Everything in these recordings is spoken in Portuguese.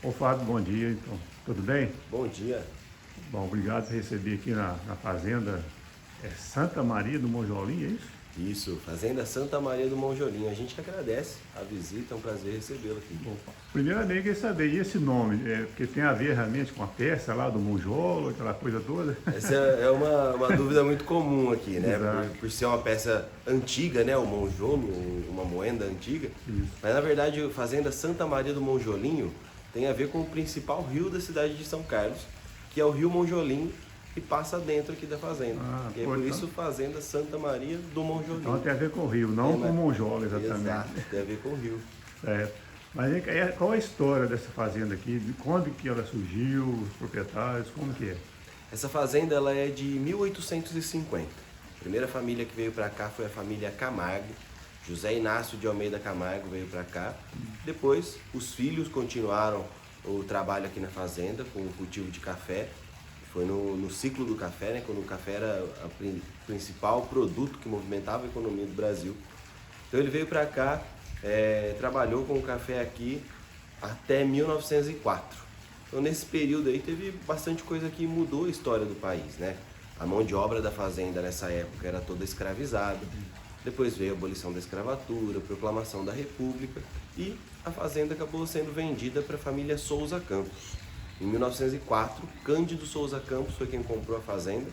Ô Fábio, bom dia, então. Tudo bem? Bom dia. Bom, obrigado por receber aqui na fazenda Santa Maria do Monjolim, é isso? Isso, Fazenda Santa Maria do Monjolinho. A gente que agradece a visita, é um prazer recebê-lo aqui. Opa. Primeiramente, eu queria saber, e esse nome? Porque tem a ver realmente com a peça lá do Monjolo, aquela coisa toda? Essa é uma dúvida muito comum aqui, né? Exato. Por ser uma peça antiga, né? O monjolo, uma moenda antiga. Isso. Mas na verdade, Fazenda Santa Maria do Monjolinho tem a ver com o principal rio da cidade de São Carlos, que é o Rio Monjolinho, que passa dentro aqui da fazenda. E é pô, por então, isso Fazenda Santa Maria do então Monjolinho. tem a ver com o rio, não com o Monjolo exatamente. Exato, tem a ver com o rio. Certo. Mas qual é a história dessa fazenda aqui? De quando que ela surgiu, os proprietários, como que é? Essa fazenda ela é de 1850. A primeira família que veio para cá foi a família Camargo. José Inácio de Almeida Camargo veio para cá. Depois, os filhos continuaram o trabalho aqui na fazenda com o cultivo de café. Foi no ciclo do café, né, quando o café era o principal produto que movimentava a economia do Brasil. Então ele veio para cá, trabalhou com o café aqui até 1904. Então nesse período aí teve bastante coisa que mudou a história do país, né? A mão de obra da fazenda nessa época era toda escravizada. Depois veio a abolição da escravatura, a proclamação da República e a fazenda acabou sendo vendida para a família Souza Campos. Em 1904, Cândido Souza Campos foi quem comprou a fazenda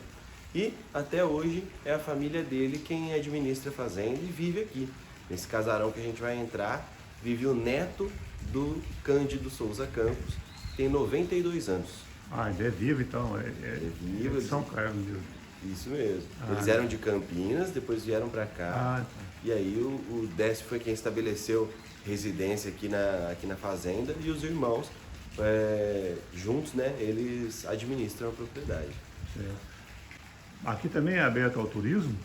e até hoje é a família dele quem administra a fazenda e vive aqui. Nesse casarão que a gente vai entrar, vive o neto do Cândido Souza Campos, tem 92 anos. Ah, ele é vivo então, vivo, é de São Carlos mesmo. Isso mesmo. Eles eram de Campinas, depois vieram para cá. E aí o Décio foi quem estabeleceu residência aqui na fazenda e os irmãos, juntos, né, eles administram a propriedade. Certo. Aqui também é aberto ao turismo?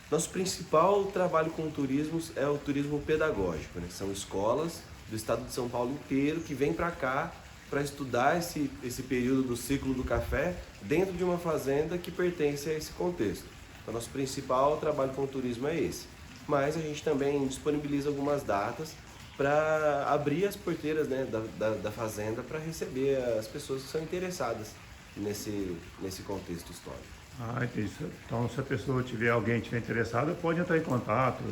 Nosso principal trabalho com turismos é o turismo pedagógico, né? São escolas do estado de São Paulo inteiro que vêm para cá para estudar esse período do ciclo do café dentro de uma fazenda que pertence a esse contexto. Então, nosso principal trabalho com turismo é esse. Mas a gente também disponibiliza algumas datas para abrir as porteiras, né, da fazenda para receber as pessoas que são interessadas nesse contexto histórico. Ah, entendi. Então, se a pessoa tiver alguém que estiver interessado, pode entrar em contato.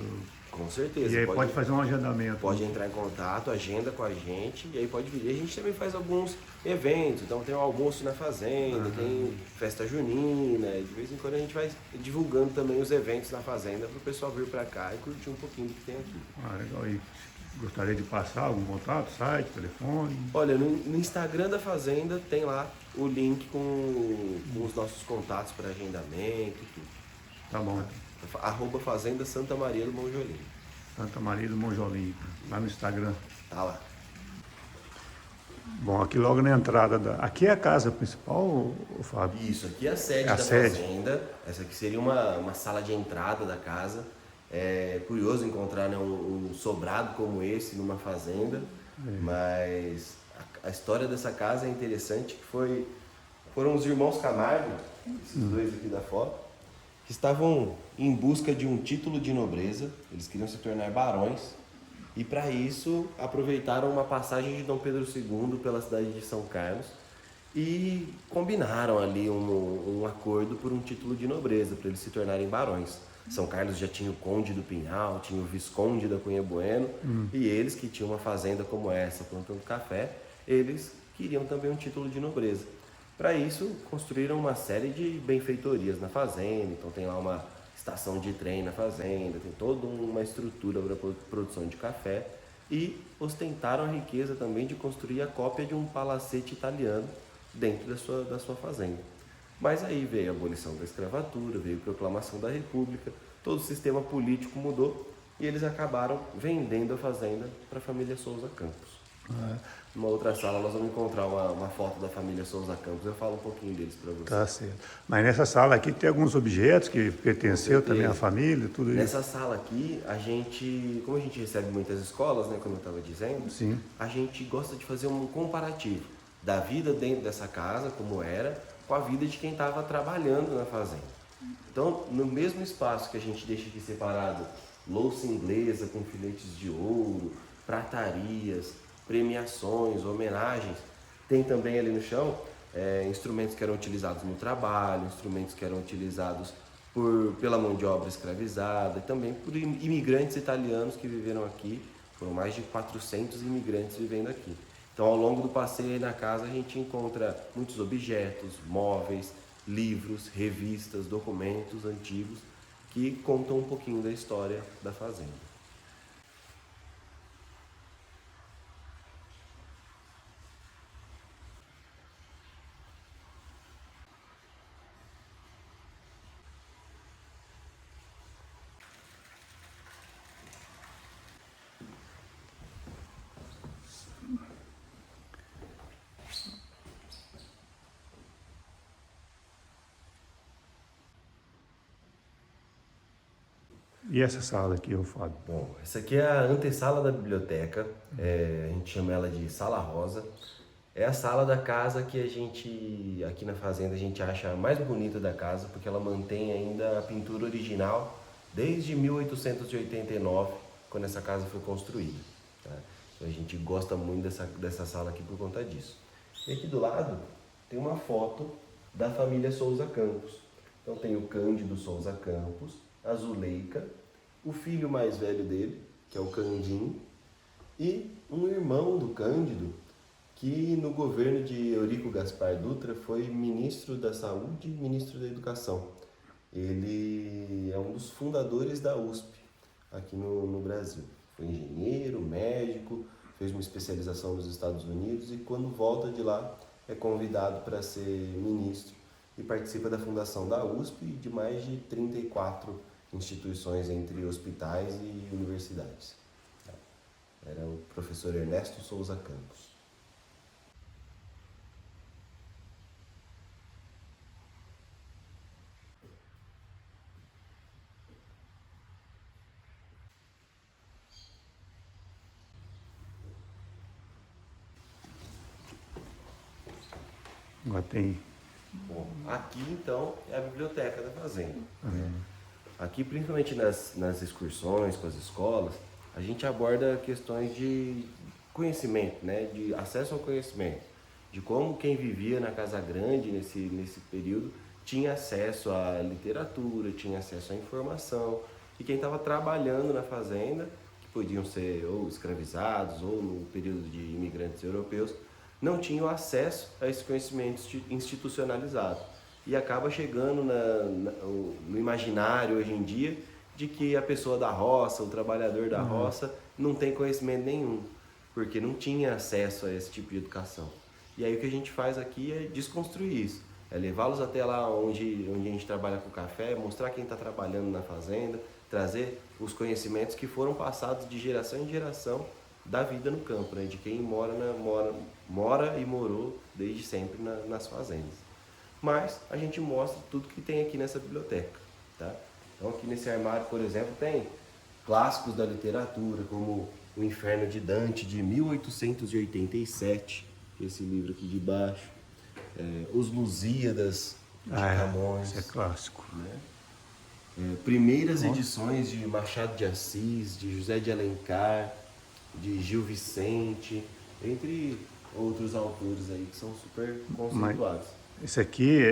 Com certeza. E aí pode fazer um agendamento. Pode entrar em contato, agenda com a gente e aí pode vir. E a gente também faz alguns eventos, então tem o almoço na fazenda, tem festa junina, e de vez em quando a gente vai divulgando também os eventos na fazenda para o pessoal vir para cá e curtir um pouquinho do que tem aqui. Ah, legal. E gostaria de passar algum contato, site, telefone? Olha, no Instagram da fazenda tem lá o link com os nossos contatos para agendamento e tudo. Tá bom. @ Fazenda Santa Maria do Monjolinho. Santa Maria do Monjolim, lá no Instagram. Tá lá. Bom, aqui logo na entrada Aqui é a casa principal, o Fábio? Isso, aqui é a sede da fazenda. Essa aqui seria uma sala de entrada da casa. É curioso encontrar, né, um sobrado como esse numa fazenda, mas a história dessa casa é interessante, que foram os irmãos Camargo, esses dois aqui da foto, que estavam em busca de um título de nobreza. Eles queriam se tornar barões e para isso aproveitaram uma passagem de Dom Pedro II pela cidade de São Carlos e combinaram ali um acordo por um título de nobreza para eles se tornarem barões. São Carlos já tinha o Conde do Pinhal, tinha o Visconde da Cunha Bueno, e eles que tinham uma fazenda como essa, plantando café, eles queriam também um título de nobreza. Para isso, construíram uma série de benfeitorias na fazenda, então tem lá uma estação de trem na fazenda, tem toda uma estrutura para produção de café e ostentaram a riqueza também de construir a cópia de um palacete italiano dentro da sua fazenda. Mas aí veio a abolição da escravatura, veio a proclamação da República, todo o sistema político mudou e eles acabaram vendendo a fazenda para a família Souza Campos. Numa outra sala nós vamos encontrar uma foto da família Souza Campos, eu falo um pouquinho deles para vocês. Tá certo. Mas nessa sala aqui tem alguns objetos que pertenceu também à família, tudo isso? Nessa sala aqui, como a gente recebe muitas escolas, né, como eu estava dizendo, Sim. a gente gosta de fazer um comparativo da vida dentro dessa casa, como era, com a vida de quem estava trabalhando na fazenda. Então, no mesmo espaço que a gente deixa aqui separado louça inglesa com filetes de ouro, pratarias, premiações, homenagens. Tem também ali no chão instrumentos que eram utilizados no trabalho, instrumentos que eram utilizados pela mão de obra escravizada e também por imigrantes italianos que viveram aqui. Foram mais de 400 imigrantes vivendo aqui. Então, ao longo do passeio aí na casa, a gente encontra muitos objetos, móveis, livros, revistas, documentos antigos que contam um pouquinho da história da fazenda. E essa sala aqui, ô Fábio? Bom, essa aqui é a antessala da biblioteca, a gente chama ela de sala rosa. É a sala da casa que a gente, aqui na fazenda, a gente acha a mais bonita da casa, porque ela mantém ainda a pintura original desde 1889, quando essa casa foi construída. Tá? Então a gente gosta muito dessa sala aqui por conta disso. E aqui do lado tem uma foto da família Souza Campos. Então tem o Cândido Souza Campos, a Zuleika, o filho mais velho dele, que é o Candim, e um irmão do Cândido, que no governo de Eurico Gaspar Dutra foi ministro da Saúde e ministro da Educação. Ele é um dos fundadores da USP aqui no Brasil. Foi engenheiro, médico, fez uma especialização nos Estados Unidos e quando volta de lá é convidado para ser ministro e participa da fundação da USP e de mais de 34 instituições entre hospitais e universidades. Era o professor Ernesto Souza Campos. Agora tem... Bom, aqui então é a biblioteca da fazenda. Aqui, principalmente nas excursões com as escolas, a gente aborda questões de conhecimento, né? De acesso ao conhecimento, de como quem vivia na Casa Grande nesse período tinha acesso à literatura, tinha acesso à informação, e quem estava trabalhando na fazenda, que podiam ser ou escravizados ou no período de imigrantes europeus, não tinham acesso a esse conhecimento institucionalizado. E acaba chegando no imaginário hoje em dia de que a pessoa da roça, o trabalhador da roça, não tem conhecimento nenhum, porque não tinha acesso a esse tipo de educação. E aí o que a gente faz aqui é desconstruir isso, é levá-los até lá onde a gente trabalha com café, mostrar quem está trabalhando na fazenda, trazer os conhecimentos que foram passados de geração em geração da vida no campo, né? De quem mora e morou desde sempre nas fazendas. Mas a gente mostra tudo que tem aqui nessa biblioteca, tá? Então aqui nesse armário, por exemplo, tem clássicos da literatura, como O Inferno de Dante, de 1887, esse livro aqui de baixo, Os Lusíadas, de Camões. Esse é clássico. Né? Primeiras edições de Machado de Assis, de José de Alencar, de Gil Vicente, entre outros autores aí que são super conceituados. Esse aqui,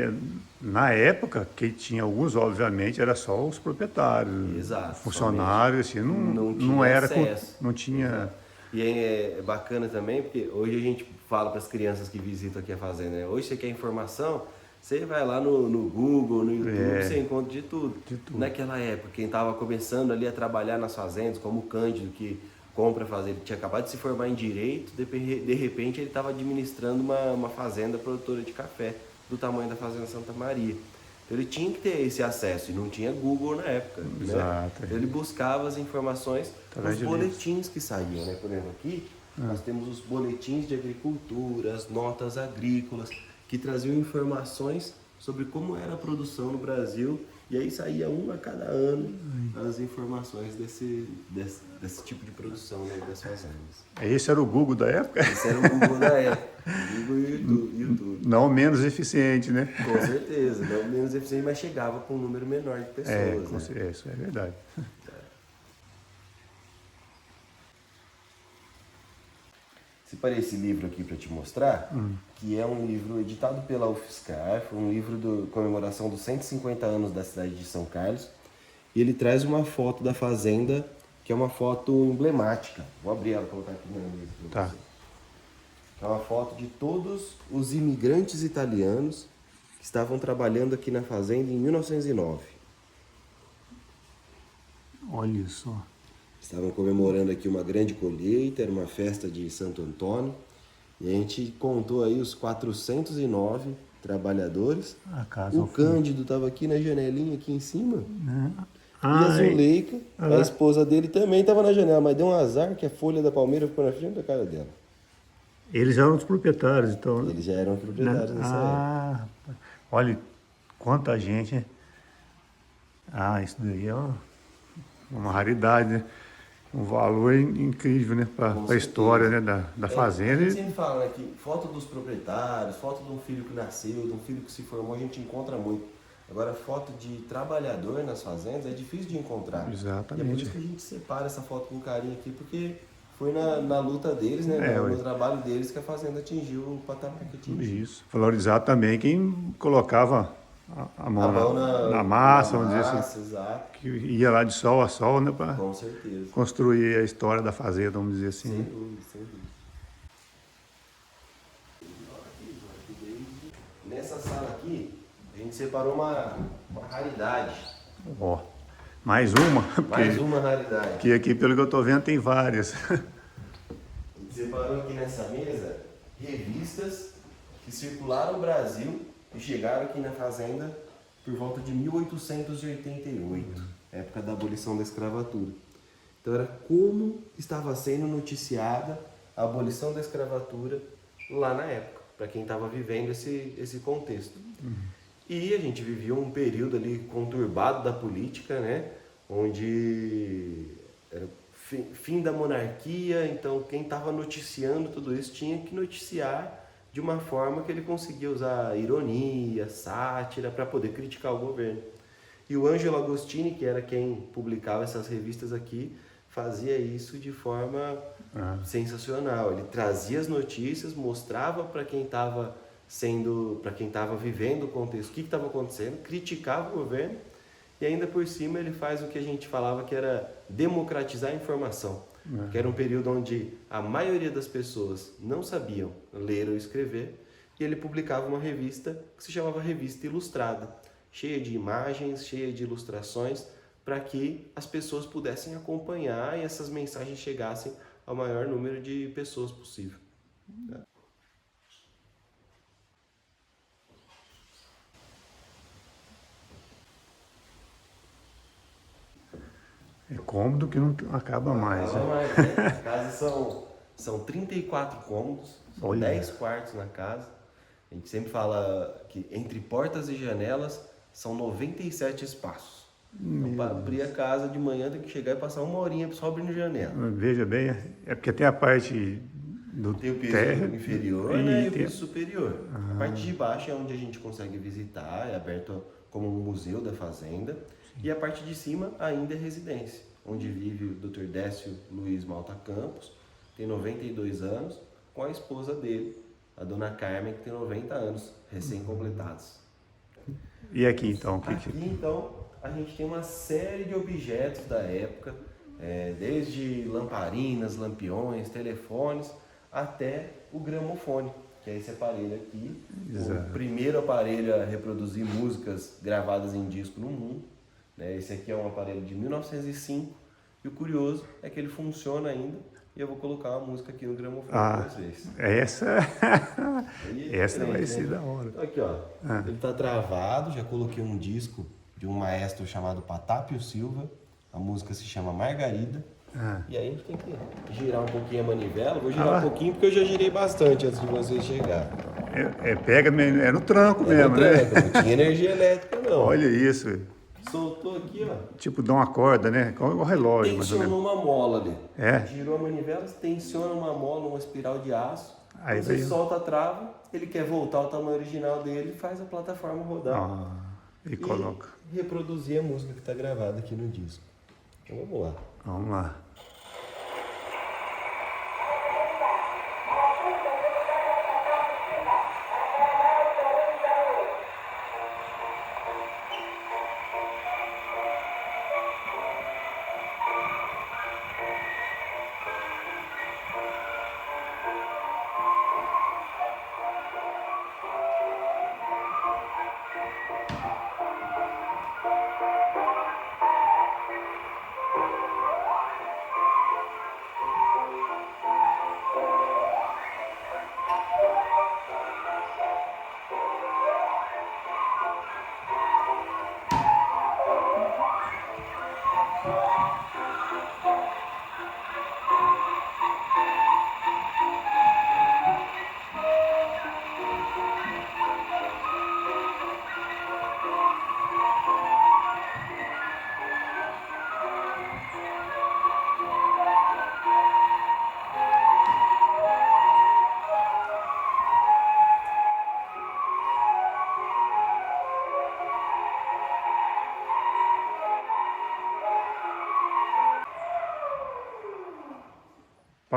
na época, quem tinha alguns, obviamente, era só os proprietários. Exato, funcionários, assim, não era, acesso. não tinha... Exato. E é bacana também, porque hoje a gente fala para as crianças que visitam aqui a fazenda, né? Hoje você quer informação, você vai lá no Google, no YouTube, você encontra de tudo. Naquela época, quem estava começando ali a trabalhar nas fazendas, como o Cândido, que compra a fazenda, ele tinha acabado de se formar em Direito, de repente ele estava administrando uma fazenda produtora de café, do tamanho da Fazenda Santa Maria. Então ele tinha que ter esse acesso, e não tinha Google na época. Exato. Né? Então ele buscava as informações nos boletins que saíam. Né? Por exemplo, aqui nós temos os boletins de agricultura, as notas agrícolas, que traziam informações sobre como era a produção no Brasil, e aí saía um a cada ano as informações desse tipo de produção, né, das fazendas. Esse era o Google da época? Esse era o Google da época, Google e YouTube. Não menos eficiente, né? Com certeza, não menos eficiente, mas chegava com um número menor de pessoas. Né? Isso é verdade. Separei esse livro aqui para te mostrar, que é um livro editado pela UFSCar, foi um livro de comemoração dos 150 anos da cidade de São Carlos. E ele traz uma foto da fazenda, que é uma foto emblemática. Vou abrir ela e colocar aqui na mesa para você. É uma foto de todos os imigrantes italianos que estavam trabalhando aqui na fazenda em 1909. Olha só. Estavam comemorando aqui uma grande colheita, era uma festa de Santo Antônio. E a gente contou aí os 409 trabalhadores. O Cândido estava aqui na janelinha, aqui em cima. E a Zuleika, a esposa dele, também estava na janela, mas deu um azar que a folha da palmeira ficou na frente da cara dela. Eles eram os proprietários, então. Eles já eram proprietários nessa época. Olha quanta gente, né? Isso daí é uma raridade, né? Um valor incrível, né? Para a história, né? da fazenda. A gente sempre fala, né, que foto dos proprietários, foto de um filho que nasceu, de um filho que se formou, a gente encontra muito. Agora, foto de trabalhador nas fazendas é difícil de encontrar. Exatamente. E é por isso que a gente separa essa foto com carinho aqui, porque foi na luta deles, né? No trabalho deles que a fazenda atingiu o patamar que atingiu. Isso. Valorizar também quem colocava a mão na massa, vamos dizer assim. Exato. Que ia lá de sol a sol, né? Para Com certeza. construir a história da fazenda, vamos dizer assim. Sem dúvida, sem dúvida. Nessa sala aqui, a gente separou uma raridade. Mais uma? Mais uma raridade. Que aqui, pelo que eu estou vendo, tem várias. A gente separou aqui nessa mesa revistas que circularam o Brasil e chegaram aqui na fazenda por volta de 1888, época da abolição da escravatura. Então era como estava sendo noticiada a abolição da escravatura lá na época, para quem estava vivendo esse contexto. E a gente vivia um período ali conturbado da política, né? Onde era fim da monarquia, então quem estava noticiando tudo isso tinha que noticiar de uma forma que ele conseguia usar ironia, sátira, para poder criticar o governo. E o Ângelo Agostini, que era quem publicava essas revistas aqui, fazia isso de forma sensacional. Ele trazia as notícias, mostrava para quem estava vivendo o contexto, o que estava acontecendo, criticava o governo e ainda por cima ele faz o que a gente falava que era democratizar a informação, que era um período onde a maioria das pessoas não sabiam ler ou escrever e ele publicava uma revista que se chamava Revista Ilustrada, cheia de imagens, cheia de ilustrações, para que as pessoas pudessem acompanhar e essas mensagens chegassem ao maior número de pessoas possível. É cômodo que não acaba mais. Não acaba mais, né? A casa são 34 cômodos, são 10 quartos na casa. A gente sempre fala que entre portas e janelas são 97 espaços. Então, para abrir a casa de manhã tem que chegar e passar uma horinha só abrindo janela. Veja bem, é porque tem a parte do tem o piso inferior, né, e o piso superior. A parte de baixo é onde a gente consegue visitar, é aberto como um museu da fazenda. E a parte de cima ainda é residência, onde vive o Dr. Décio Luiz Malta Campos, tem 92 anos, com a esposa dele, a dona Carmen, que tem 90 anos, recém-completados. E aqui então? Aqui então a gente tem uma série de objetos da época, desde lamparinas, lampiões, telefones, até o gramofone, que é esse aparelho aqui, o primeiro aparelho a reproduzir músicas gravadas em disco no mundo. Esse aqui é um aparelho de 1905 e o curioso é que ele funciona ainda e eu vou colocar uma música aqui no gramofone para vocês. Essa vai ser da hora. Então aqui ó, ele está travado, já coloquei um disco de um maestro chamado Patápio Silva, a música se chama Margarida. E aí a gente tem que girar um pouquinho a manivela, vou girar um pouquinho porque eu já girei bastante antes de vocês chegarem. É no tranco mesmo, no tranco, né? Não tinha energia elétrica não. Olha isso. Soltou aqui, ó. Tipo, dá uma corda, né? Como o relógio. Tensionou uma mola ali. É? Girou a manivela, tensiona uma mola, uma espiral de aço. Aí você solta a trava, ele quer voltar ao tamanho original dele, faz a plataforma rodar. E coloca. Reproduzir a música que está gravada aqui no disco. Então vamos lá. Vamos lá.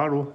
parou.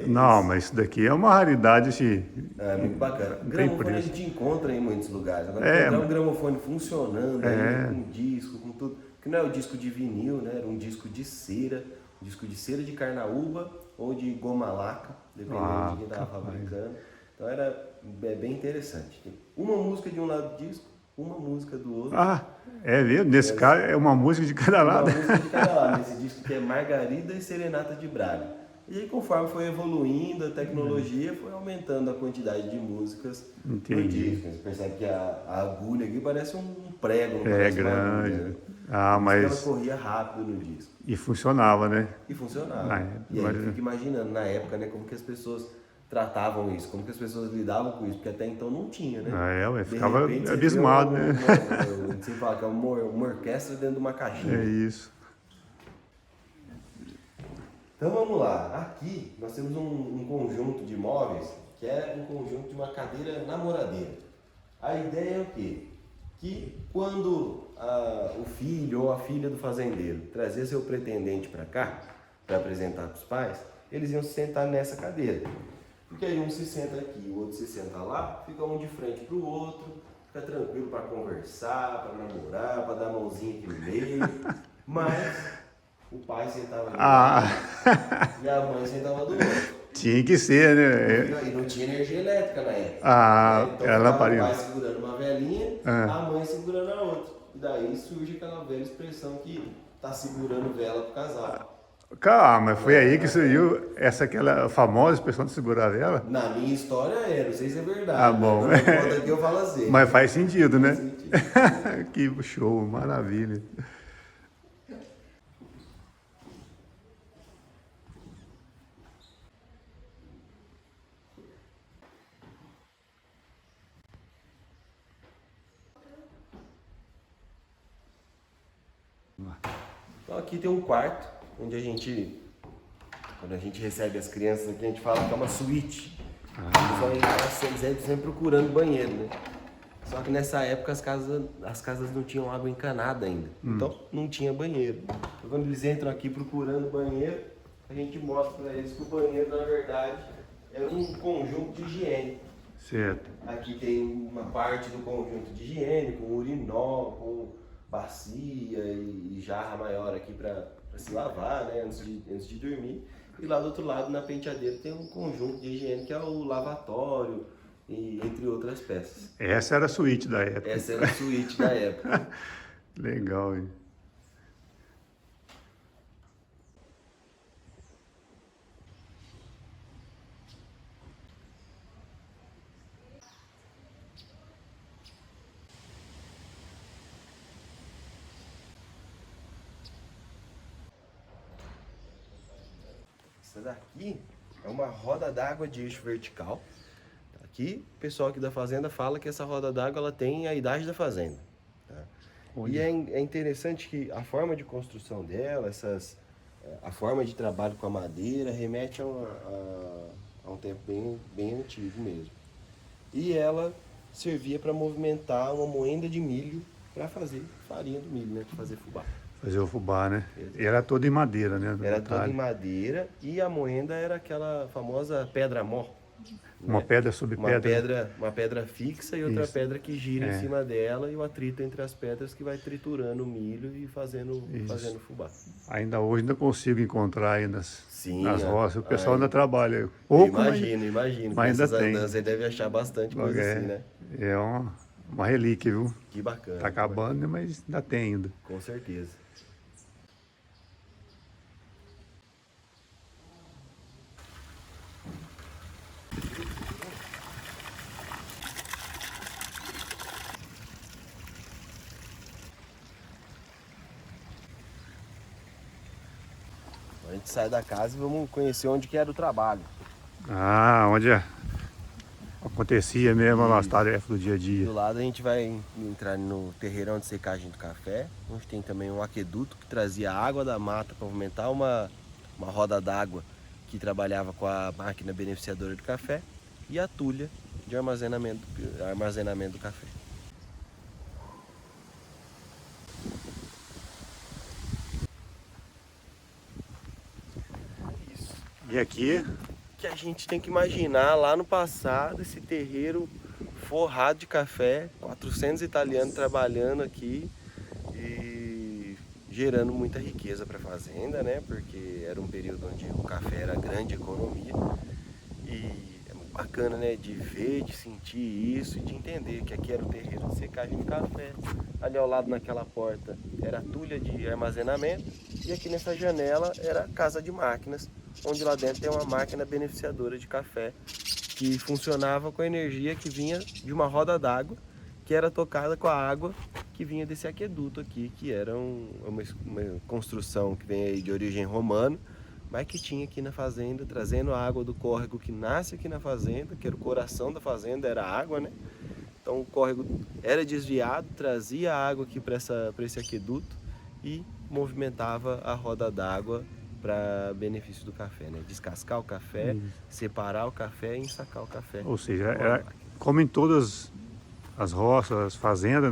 Não, mas isso daqui é uma raridade, assim, É muito bacana. tem Gramofone a preço. gente encontra em muitos lugares. Agora, É, encontrar um gramofone funcionando É. aí, com disco, com tudo. Que não é o disco de vinil, né? Era um disco de cera. Um disco de cera de carnaúba ou de goma laca, dependendo de quem estava fabricando. Então era bem interessante. Tem uma música de um lado do disco, uma música do outro. Ah, é mesmo? Nesse caso é uma música de cada Uma lado. música de cada lado, nesse disco que é Margarida e Serenata de Braga. E aí, conforme foi evoluindo a tecnologia, foi aumentando a quantidade de músicas no Entendi. disco. Você percebe que a agulha aqui parece um prego, não É parece uma agulha, grande. né? Ah, Por isso que ela mas. corria rápido no disco. E funcionava, né? E funcionava. Ah, é. E aí eu Imagina. fico imaginando, na época, né, como que as pessoas tratavam isso, como que as pessoas lidavam com isso, porque até então não tinha, né? Ah, é, ué, De ficava repente, você vê abismado, né? a gente sempre fala que é uma orquestra dentro de uma caixinha. É isso. Então vamos lá, aqui nós temos um conjunto de móveis que é um conjunto de uma cadeira namoradeira. A ideia é o quê? Que quando o filho ou a filha do fazendeiro trazia seu pretendente para cá, para apresentar para os pais, eles iam se sentar nessa cadeira. Porque aí um se senta aqui, o outro se senta lá, fica um de frente para o outro, fica tranquilo para conversar, para namorar, para dar a mãozinha aqui no meio, mas o pai sentava de um lado e a mãe sentava do outro. Tinha que ser, né? E não tinha energia elétrica na época. Ah, Então era ficava o lamparina. pai segurando uma velhinha, a mãe segurando a outra. E daí surge aquela velha expressão que tá segurando vela pro casal. Calma, mas foi aí que surgiu aquela famosa expressão de segurar a vela? Na minha história não sei se é verdade. Ah, bom. Quando eu conto aqui eu falo assim. Mas faz sentido, né? Faz sentido. Que show, maravilha. Então aqui tem um quarto, onde quando a gente recebe as crianças aqui, a gente fala que é uma suíte. Eles sempre procurando banheiro, né? Só que nessa época as casas não tinham água encanada ainda. Então não tinha banheiro. Então quando eles entram aqui procurando banheiro, a gente mostra para eles que o banheiro, na verdade, é um conjunto de higiene. Certo. Aqui tem uma parte do conjunto de higiene, com urinol, com bacia e jarra maior aqui para se lavar, né, antes de dormir. E lá do outro lado, na penteadeira, tem um conjunto de higiene que é o lavatório, e entre outras peças. Essa era a suíte da época. Essa era a suíte da época. Legal, hein? Essa daqui é uma roda d'água de eixo vertical. Aqui, o pessoal aqui da fazenda fala que essa roda d'água ela tem a idade da fazenda. Tá? E é interessante que a forma de construção dela, a forma de trabalho com a madeira, remete a um tempo bem antigo mesmo. E ela servia para movimentar uma moenda de milho para fazer farinha do milho, né? Para fazer fubá. Fazer o fubá, né? E era todo em madeira, né? Era toda em madeira e a moenda era aquela famosa pedra-mó. Uma né? pedra sobre pedra. Uma pedra fixa e outra Isso. pedra que gira É. em cima dela e o atrito entre as pedras que vai triturando o milho e fazendo fubá. Ainda hoje ainda consigo encontrar aí nas Sim, roças. O pessoal aí- ainda trabalha. Pouco, Imagino. mas ainda Essas tem. andanças aí deve achar bastante coisa assim, né? É uma relíquia, viu? Que bacana. Tá que bacana. acabando, né? Mas ainda tem ainda. Com certeza. A gente sai da casa e vamos conhecer onde que era o trabalho. Ah, onde acontecia mesmo as tarefas do dia a dia. Do lado a gente vai entrar no terreirão de secagem do café, onde tem também um aqueduto que trazia água da mata para movimentar uma roda d'água que trabalhava com a máquina beneficiadora do café e a tulha de armazenamento do café. Isso. E aqui, que a gente tem que imaginar lá no passado esse terreiro forrado de café, 400 italianos trabalhando aqui e gerando muita riqueza para a fazenda, né? Porque era um período onde o café era grande economia e é muito bacana, né? De ver, de sentir isso e de entender que aqui era o terreiro de secagem de café. Ali ao lado naquela porta era a tulha de armazenamento e aqui nessa janela era a casa de máquinas, onde lá dentro tem uma máquina beneficiadora de café que funcionava com a energia que vinha de uma roda d'água, que era tocada com a água que vinha desse aqueduto aqui, que era uma construção que vem aí de origem romana, mas que tinha aqui na fazenda, trazendo a água do córrego que nasce aqui na fazenda, que era o coração da fazenda, era a água, né? Então o córrego era desviado, trazia a água aqui para esse aqueduto e movimentava a roda d'água para benefício do café, né? Descascar o café, separar o café e ensacar o café. ou seja, era, como em todas as roças, as fazendas,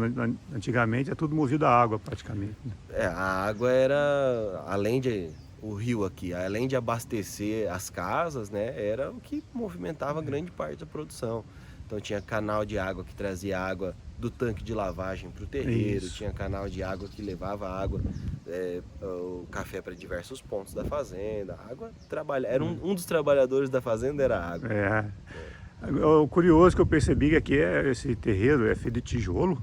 antigamente é tudo movido a água praticamente. Né? A água era, além de o rio aqui, além de abastecer as casas, né, era o que movimentava grande parte da produção. Então tinha canal de água que trazia água do tanque de lavagem para o terreiro, tinha canal de água que levava água, o café para diversos pontos da fazenda. A água era um dos trabalhadores da fazenda era a água. O curioso que eu percebi que aqui esse terreiro é feito de tijolo.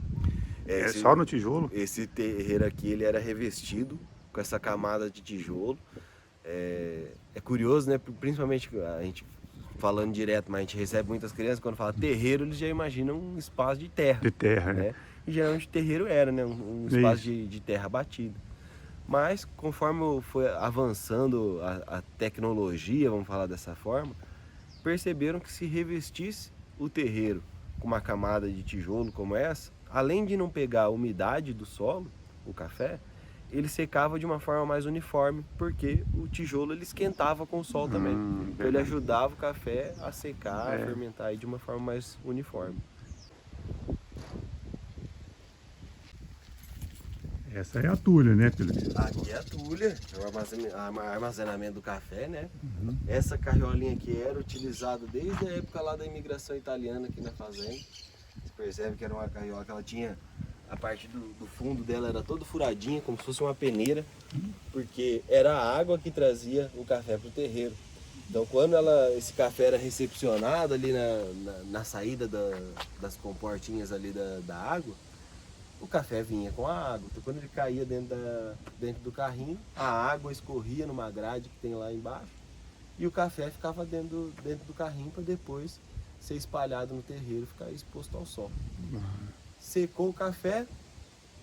É só no tijolo? Esse terreiro aqui ele era revestido com essa camada de tijolo. É curioso, né? Principalmente a gente falando direto, mas a gente recebe muitas crianças, quando fala terreiro, eles já imaginam um espaço de terra. De terra, né? E geralmente o terreiro era, né? Um espaço de terra batida. Mas conforme foi avançando a tecnologia, vamos falar dessa forma, perceberam que se revestisse o terreiro com uma camada de tijolo como essa, além de não pegar a umidade do solo, o café, ele secava de uma forma mais uniforme, porque o tijolo ele esquentava com o sol também. Então ele ajudava o café a secar, a fermentar aí de uma forma mais uniforme. Essa é a tulha, né? Aqui é a tulha, é o armazenamento do café, né? Essa carriolinha aqui era utilizada desde a época lá da imigração italiana aqui na fazenda. Você percebe que era uma carriola que ela tinha, a parte do fundo dela era toda furadinha, como se fosse uma peneira, porque era a água que trazia o café para o terreiro. Então quando esse café era recepcionado ali na saída das comportinhas ali da água, o café vinha com a água. Então quando ele caía dentro do carrinho, a água escorria numa grade que tem lá embaixo e o café ficava dentro do carrinho para depois ser espalhado no terreiro e ficar exposto ao sol. Secou o café,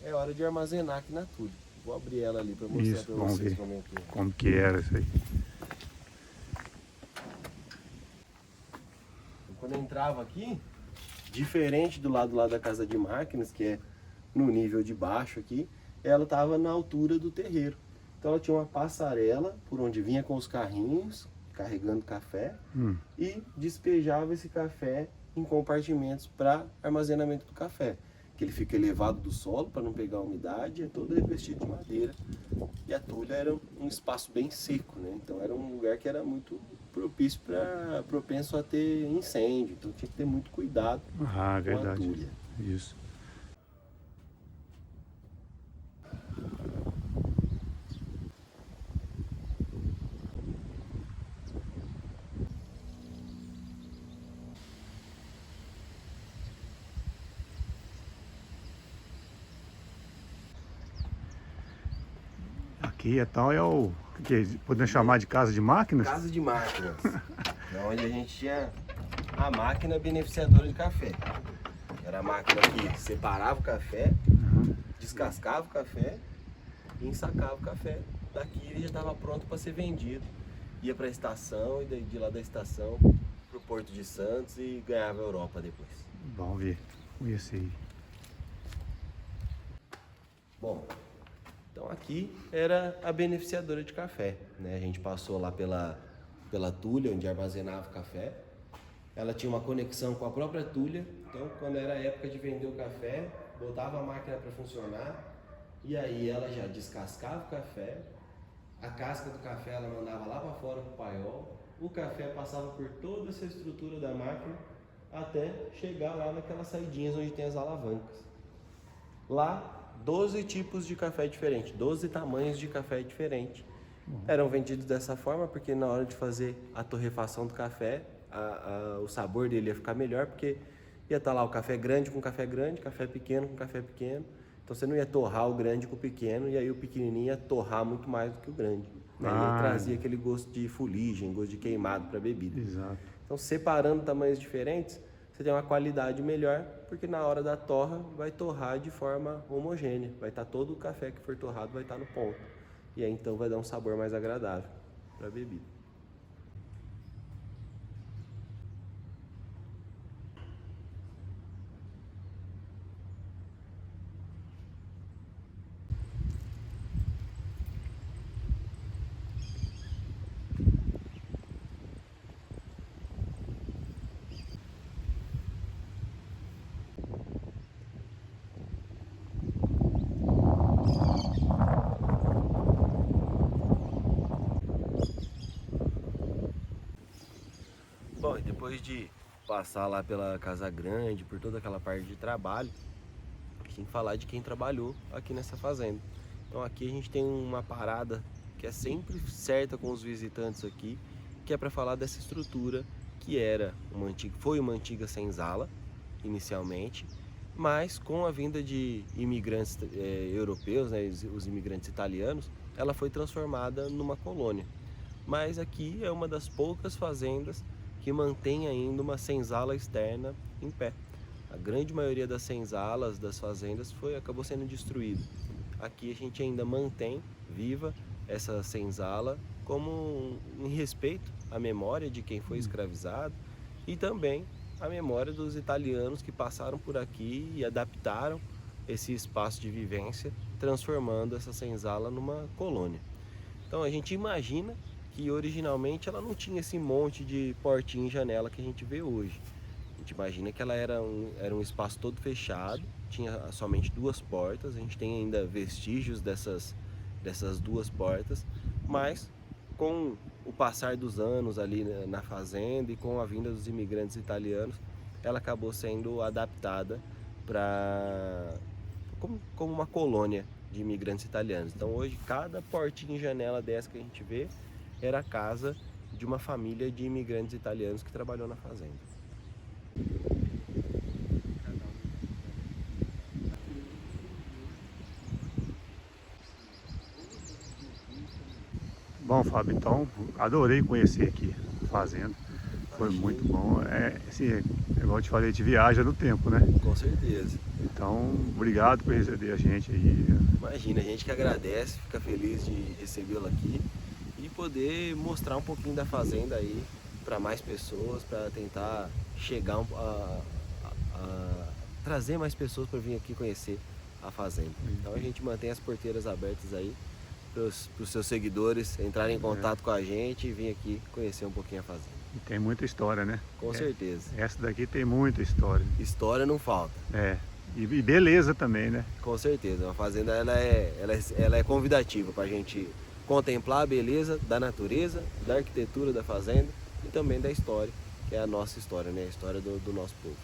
é hora de armazenar aqui na tulha. Vou abrir ela ali para mostrar para vocês como que era isso aí. Quando eu entrava aqui, diferente do lado lá da casa de máquinas, que é no nível de baixo aqui, ela estava na altura do terreiro. Então ela tinha uma passarela por onde vinha com os carrinhos, carregando café, e despejava esse café em compartimentos para armazenamento do café. Que ele fica elevado do solo para não pegar a umidade, é todo revestido de madeira. E a tulha era um espaço bem seco, né? Então era um lugar que era muito propenso a ter incêndio, então tinha que ter muito cuidado com a tulha. Isso. Aqui então é o que podemos chamar de casa de máquinas? Casa de máquinas, onde a gente tinha a máquina beneficiadora de café. Era a máquina que separava o café, descascava o café e ensacava o café. Daqui ele já estava pronto para ser vendido. Ia para a estação e de lá da estação para o Porto de Santos e ganhava a Europa depois. Vamos ver, conhecer aí. Bom, então aqui era a beneficiadora de café, né? A gente passou lá pela tulha onde armazenava o café. Ela tinha uma conexão com a própria tulha, então quando era a época de vender o café, botava a máquina para funcionar e aí ela já descascava o café, a casca do café ela mandava lá para fora pro paiol, o café passava por toda essa estrutura da máquina até chegar lá naquelas saidinhas onde tem as alavancas. Lá, 12 tipos de café diferentes, 12 tamanhos de café diferentes. Eram vendidos dessa forma porque na hora de fazer a torrefação do café, o sabor dele ia ficar melhor, porque ia estar lá o café grande com café grande, café pequeno com café pequeno. Então você não ia torrar o grande com o pequeno, e aí o pequenininho ia torrar muito mais do que o grande. Né? E aí trazia aquele gosto de fuligem, gosto de queimado para a bebida. Exato. Então, separando tamanhos diferentes, você tem uma qualidade melhor, porque na hora da torra vai torrar de forma homogênea. Vai estar todo o café que for torrado vai estar no ponto. E aí então vai dar um sabor mais agradável para a bebida. Bom, e depois de passar lá pela Casa Grande, por toda aquela parte de trabalho, a gente tem que falar de quem trabalhou aqui nessa fazenda. Então aqui a gente tem uma parada que é sempre certa com os visitantes aqui, que é para falar dessa estrutura que foi uma antiga senzala inicialmente, mas com a vinda de imigrantes europeus, né, os imigrantes italianos, ela foi transformada numa colônia. Mas aqui é uma das poucas fazendas que mantém ainda uma senzala externa em pé. A grande maioria das senzalas das fazendas acabou sendo destruída. Aqui a gente ainda mantém viva essa senzala como em respeito à memória de quem foi escravizado e também à memória dos italianos que passaram por aqui e adaptaram esse espaço de vivência, transformando essa senzala numa colônia. Então a gente imagina que originalmente ela não tinha esse monte de portinha e janela que a gente vê hoje. A gente imagina que ela era um espaço todo fechado, tinha somente 2 portas, a gente tem ainda vestígios dessas 2 portas, mas com o passar dos anos ali na fazenda e com a vinda dos imigrantes italianos, ela acabou sendo adaptada como uma colônia de imigrantes italianos. Então hoje cada portinha e janela dessa que a gente vê era a casa de uma família de imigrantes italianos que trabalhou na fazenda. Bom, Fábio, então adorei conhecer aqui a fazenda. Foi muito bom. Igual eu te falei, a gente viaja no tempo, né? Com certeza. Então, obrigado por receber a gente aí. Imagina, a gente que agradece, fica feliz de recebê-lo aqui e poder mostrar um pouquinho da fazenda aí para mais pessoas, para tentar chegar trazer mais pessoas para vir aqui conhecer a fazenda. Então a gente mantém as porteiras abertas aí para os seus seguidores entrarem em contato com a gente e vir aqui conhecer um pouquinho a fazenda. E tem muita história, né? Com certeza. Essa daqui tem muita história. História não falta. E beleza também, né? Com certeza. A fazenda ela é convidativa para a gente contemplar a beleza da natureza, da arquitetura da fazenda e também da história, que é a nossa história, né? A história do nosso povo.